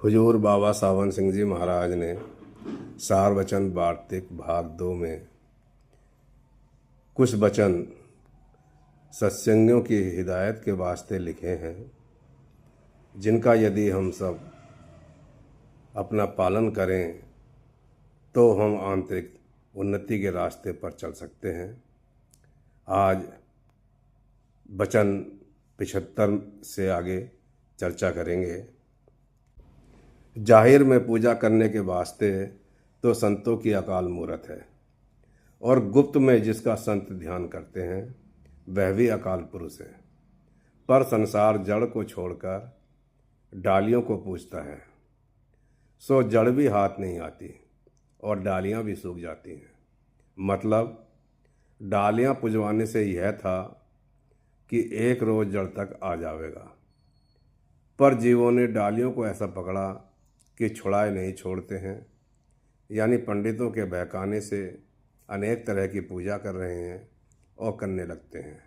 हुजूर बाबा सावन सिंह जी महाराज ने सार वचन वार्तिक भाग 2 में कुछ वचन सत्संगियों की हिदायत के वास्ते लिखे हैं, जिनका यदि हम सब अपना पालन करें तो हम आंतरिक उन्नति के रास्ते पर चल सकते हैं। आज वचन 75 से आगे चर्चा करेंगे। जाहिर में पूजा करने के वास्ते तो संतों की अकाल मूरत है, और गुप्त में जिसका संत ध्यान करते हैं वह भी अकाल पुरुष है। पर संसार जड़ को छोड़कर डालियों को पूजता है, सो जड़ भी हाथ नहीं आती और डालियां भी सूख जाती हैं। मतलब डालियां पुजवाने से यह था कि एक रोज जड़ तक आ जाएगा, पर जीवों ने डालियों को ऐसा पकड़ा कि छुड़ाए नहीं छोड़ते हैं। यानी पंडितों के बहकाने से अनेक तरह की पूजा कर रहे हैं और करने लगते हैं।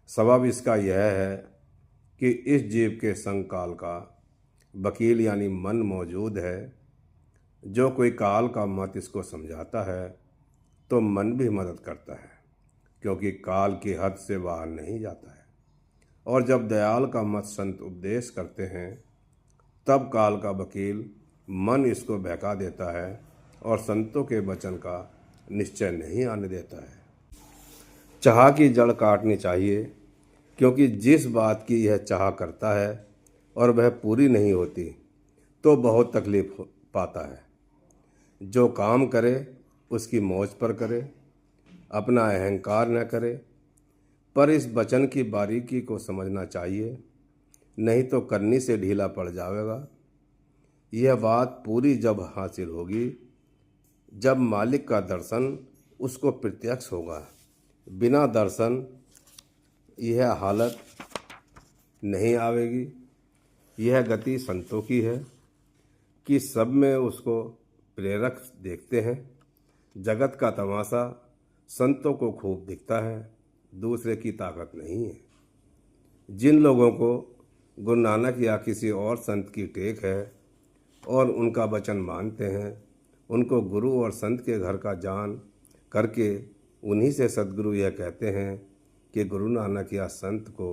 सबब इसका यह है कि इस जीव के संग काल का वकील यानी मन मौजूद है। जो कोई काल का मत इसको समझाता है तो मन भी मदद करता है, क्योंकि काल की हद से बाहर नहीं जाता है। और जब दयाल का मत संत उपदेश करते हैं तब काल का वकील मन इसको बहका देता है और संतों के वचन का निश्चय नहीं आने देता है। चाह की जड़ काटनी चाहिए, क्योंकि जिस बात की यह चाह करता है और वह पूरी नहीं होती तो बहुत तकलीफ पाता है। जो काम करे उसकी मौज पर करे, अपना अहंकार न करे। पर इस वचन की बारीकी को समझना चाहिए, नहीं तो करनी से ढीला पड़ जाएगा। यह बात पूरी जब हासिल होगी जब मालिक का दर्शन उसको प्रत्यक्ष होगा। बिना दर्शन यह हालत नहीं आवेगी। यह गति संतों की है कि सब में उसको प्रेरक देखते हैं। जगत का तमाशा संतों को खूब दिखता है, दूसरे की ताकत नहीं है। जिन लोगों को गुरु नानक या किसी और संत की टेक है और उनका वचन मानते हैं, उनको गुरु और संत के घर का जान करके उन्हीं से सद्गुरु यह कहते हैं कि गुरु नानक या संत को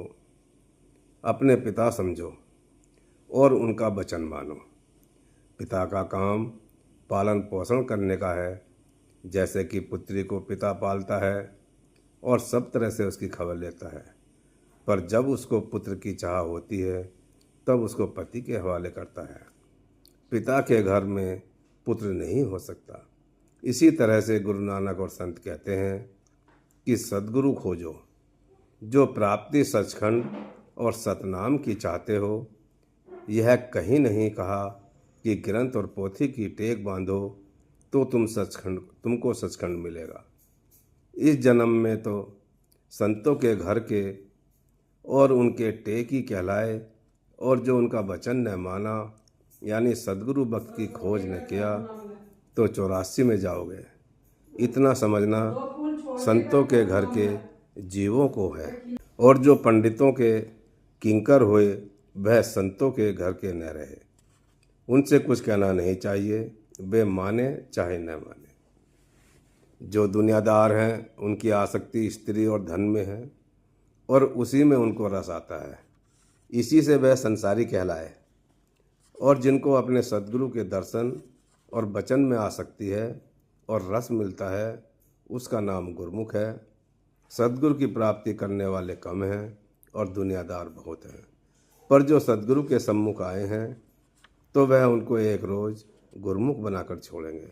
अपने पिता समझो और उनका वचन मानो। पिता का काम पालन पोषण करने का है, जैसे कि पुत्री को पिता पालता है और सब तरह से उसकी खबर लेता है। पर जब उसको पुत्र की चाह होती है तब उसको पति के हवाले करता है। पिता के घर में पुत्र नहीं हो सकता। इसी तरह से गुरु नानक और संत कहते हैं कि सद्गुरु खोजो। जो प्राप्ति सचखंड और सतनाम की चाहते हो, यह कहीं नहीं कहा कि ग्रंथ और पोथी की टेक बांधो तो तुमको सचखंड मिलेगा। इस जन्म में तो संतों के घर के और उनके टेक ही कहलाए, और जो उनका वचन न माना यानी सद्गुरु भक्त की खोज न किया तो 84 में जाओगे। इतना समझना संतों के घर के जीवों को है। और जो पंडितों के किंकर हुए वह संतों के घर के न रहे। उनसे कुछ कहना नहीं चाहिए, वे माने चाहे न माने। जो दुनियादार हैं उनकी आसक्ति स्त्री और धन में है और उसी में उनको रस आता है। इसी से वह संसारी कहलाए। और जिनको अपने सद्गुरु के दर्शन और वचन में आसक्ति है और रस मिलता है, उसका नाम गुरमुख है। सद्गुरु की प्राप्ति करने वाले कम हैं और दुनियादार बहुत हैं। पर जो सद्गुरु के सम्मुख आए हैं तो वह उनको एक रोज गुरमुख बनाकर छोड़ेंगे।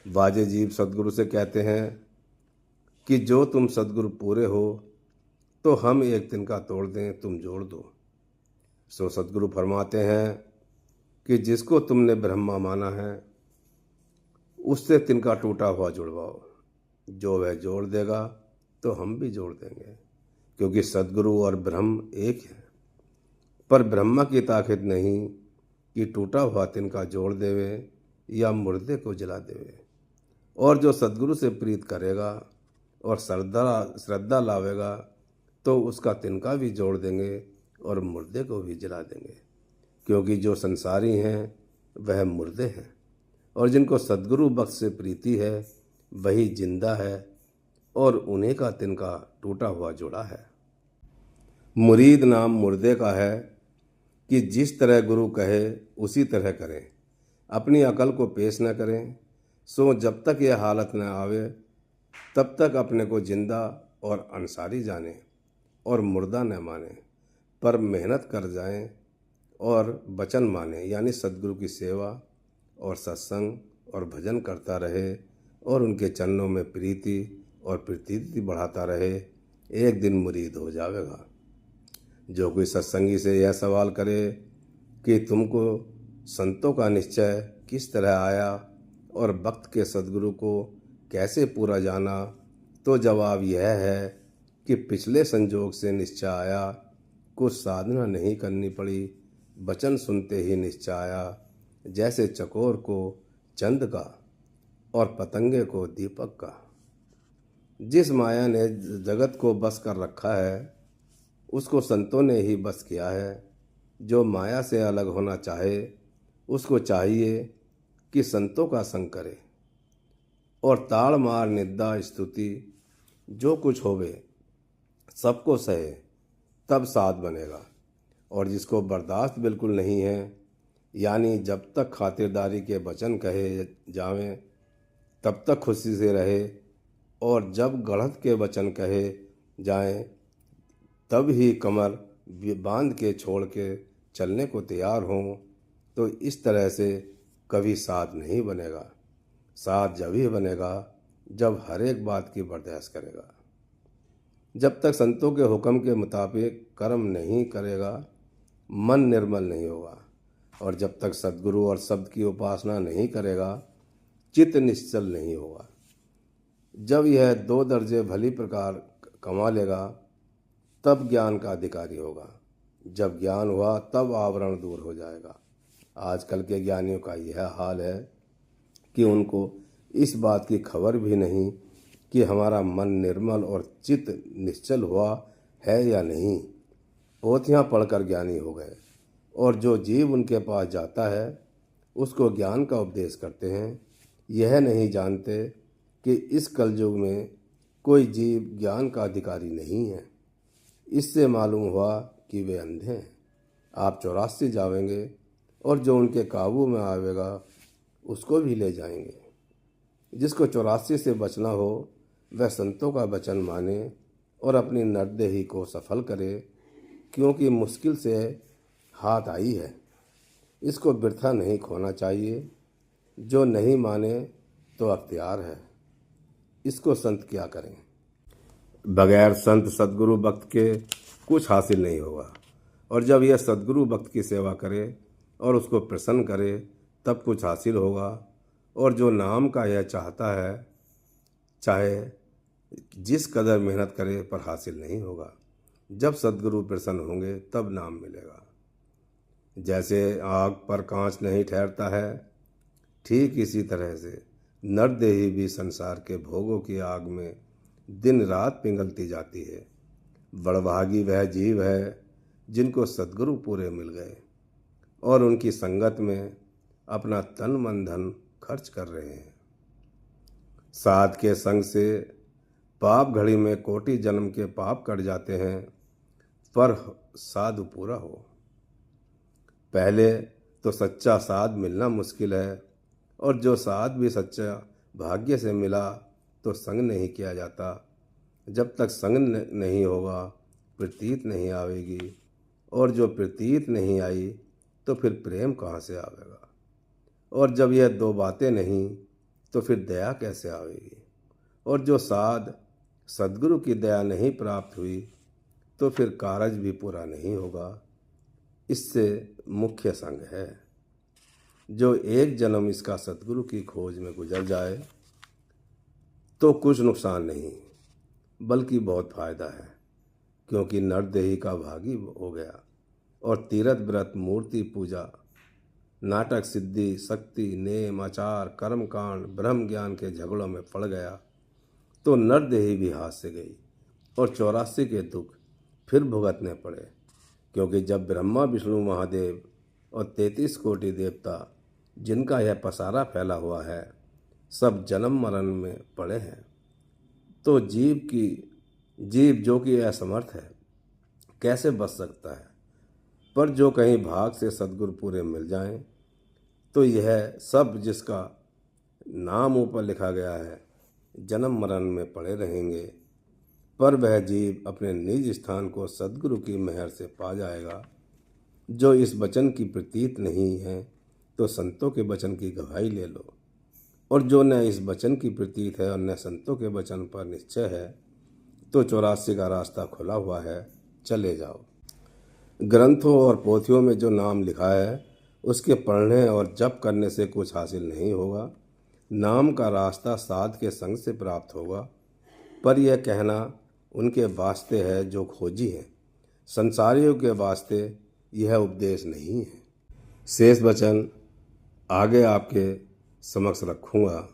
बाजे जीव सद्गुरु से कहते हैं कि जो तुम सद्गुरु पूरे हो तो हम एक तिनका तोड़ दें, तुम जोड़ दो। सो सद्गुरु फरमाते हैं कि जिसको तुमने ब्रह्मा माना है उससे तिनका टूटा हुआ जुड़वाओ। जो वह जोड़ देगा तो हम भी जोड़ देंगे, क्योंकि सद्गुरु और ब्रह्म एक है। पर ब्रह्मा की ताकत नहीं कि टूटा हुआ तिनका जोड़ देवे या मुर्दे को जला देवे। और जो सद्गुरु से प्रीत करेगा और श्रद्धा लावेगा तो उसका तिनका भी जोड़ देंगे और मुर्दे को भी जला देंगे। क्योंकि जो संसारी हैं वह मुर्दे हैं, और जिनको सद्गुरु बख्श से प्रीति है वही जिंदा है, और उन्हीं का तिनका टूटा हुआ जोड़ा है। मुरीद नाम मुर्दे का है कि जिस तरह गुरु कहे उसी तरह करें, अपनी अकल को पेश न करें। सो जब तक यह हालत न आवे तब तक अपने को जिंदा और अंसारी जाने और मुर्दा न माने, पर मेहनत कर जाएं और वचन माने, यानी सद्गुरु की सेवा और सत्संग और भजन करता रहे और उनके चरणों में प्रीति और प्रतीति बढ़ाता रहे। एक दिन मुरीद हो जाएगा। जो कोई सत्संगी से यह सवाल करे कि तुमको संतों का निश्चय किस तरह आया और भक्त के सद्गुरु को कैसे पूरा जाना, तो जवाब यह है कि पिछले संजोग से निश्चय आया, कुछ साधना नहीं करनी पड़ी, वचन सुनते ही निश्चय आया। जैसे चकोर को चंद का और पतंगे को दीपक का। जिस माया ने जगत को बस कर रखा है उसको संतों ने ही बस किया है। जो माया से अलग होना चाहे उसको चाहिए कि संतों का संग करे और ताड़ मार निंदा स्तुति जो कुछ होवे सबको सहे, तब साध बनेगा। और जिसको बर्दाश्त बिल्कुल नहीं है, यानी जब तक खातिरदारी के वचन कहे जावें तब तक खुशी से रहे, और जब गढ़त के वचन कहे जाएं तब ही कमर बांध के छोड़ के चलने को तैयार हों, तो इस तरह से कभी साध नहीं बनेगा। साध जब ही बनेगा जब हर एक बात की बर्दाश्त करेगा। जब तक संतों के हुक्म के मुताबिक कर्म नहीं करेगा मन निर्मल नहीं होगा, और जब तक सद्गुरु और शब्द की उपासना नहीं करेगा चित्त निश्चल नहीं होगा। जब यह 2 दर्जे भली प्रकार कमा लेगा तब ज्ञान का अधिकारी होगा। जब ज्ञान हुआ तब आवरण दूर हो जाएगा। आजकल के ज्ञानियों का यह हाल है कि उनको इस बात की खबर भी नहीं कि हमारा मन निर्मल और चित्त निश्चल हुआ है या नहीं। पोथियाँ पढ़कर ज्ञानी हो गए, और जो जीव उनके पास जाता है उसको ज्ञान का उपदेश करते हैं। यह नहीं जानते कि इस कलयुग में कोई जीव ज्ञान का अधिकारी नहीं है। इससे मालूम हुआ कि वे अंधे हैं। आप 84 जावेंगे और जो उनके काबू में आवेगा उसको भी ले जाएंगे। जिसको 84 से बचना हो वह संतों का वचन माने और अपनी नरदेही को सफल करे, क्योंकि मुश्किल से हाथ आई है। इसको बिरथा नहीं खोना चाहिए। जो नहीं माने तो अख्तियार है, इसको संत क्या करें। बगैर संत सद्गुरु भक्त के कुछ हासिल नहीं होगा, और जब यह सद्गुरु भक्त की सेवा करे और उसको प्रसन्न करे तब कुछ हासिल होगा। और जो नाम का यह चाहता है चाहे जिस कदर मेहनत करे पर हासिल नहीं होगा। जब सद्गुरु प्रसन्न होंगे तब नाम मिलेगा। जैसे आग पर कांच नहीं ठहरता है, ठीक इसी तरह से नरदेही भी संसार के भोगों की आग में दिन रात पिघलती जाती है। बड़भागी वह जीव है जिनको सद्गुरु पूरे मिल गए और उनकी संगत में अपना तन मन धन खर्च कर रहे हैं। साध के संग से पाप घड़ी में कोटि जन्म के पाप कट जाते हैं, पर साधु पूरा हो। पहले तो सच्चा साध मिलना मुश्किल है, और जो साध भी सच्चा भाग्य से मिला तो संग नहीं किया जाता। जब तक संग नहीं होगा प्रतीत नहीं आवेगी, और जो प्रतीत नहीं आई तो फिर प्रेम कहाँ से आवेगा। और जब यह 2 बातें नहीं तो फिर दया कैसे आवेगी। और जो साध सद्गुरु की दया नहीं प्राप्त हुई तो फिर कारज भी पूरा नहीं होगा। इससे मुख्य संग है। जो एक जन्म इसका सद्गुरु की खोज में गुजर जाए तो कुछ नुकसान नहीं बल्कि बहुत फायदा है, क्योंकि नरदेही का भागी हो गया और तीर्थ व्रत मूर्ति पूजा नाटक सिद्धि शक्ति नेम आचार कर्मकांड ब्रह्म ज्ञान के झगड़ों में पड़ गया तो नरदेही भी हाथ से गई और 84 के दुख फिर भुगतने पड़े। क्योंकि जब ब्रह्मा विष्णु महादेव और 33 कोटि देवता जिनका यह पसारा फैला हुआ है, सब जन्म मरण में पड़े हैं। तो जीव जो कि असमर्थ है, कैसे बच सकता है? पर जो कहीं भाग से सद्गुरु पूरे मिल जाएं, तो यह सब जिसका नाम ऊपर लिखा गया है, जन्म मरण में पड़े रहेंगे, पर वह जीव अपने निज स्थान को सद्गुरु की मेहर से पा जाएगा। जो इस वचन की प्रतीत नहीं है, तो संतों के वचन की गवाही ले लो, और जो न इस वचन की प्रतीत है और न संतों के वचन पर निश्चय है, तो 84 का रास्ता खुला हुआ है, चले जाओ। ग्रंथों और पोथियों में जो नाम लिखा है, उसके पढ़ने और जप करने से कुछ हासिल नहीं होगा। नाम का रास्ता साध के संग से प्राप्त होगा, पर यह कहना उनके वास्ते है जो खोजी हैं। संसारियों के वास्ते यह उपदेश नहीं है। शेष वचन आगे आपके समक्ष रखूँगा।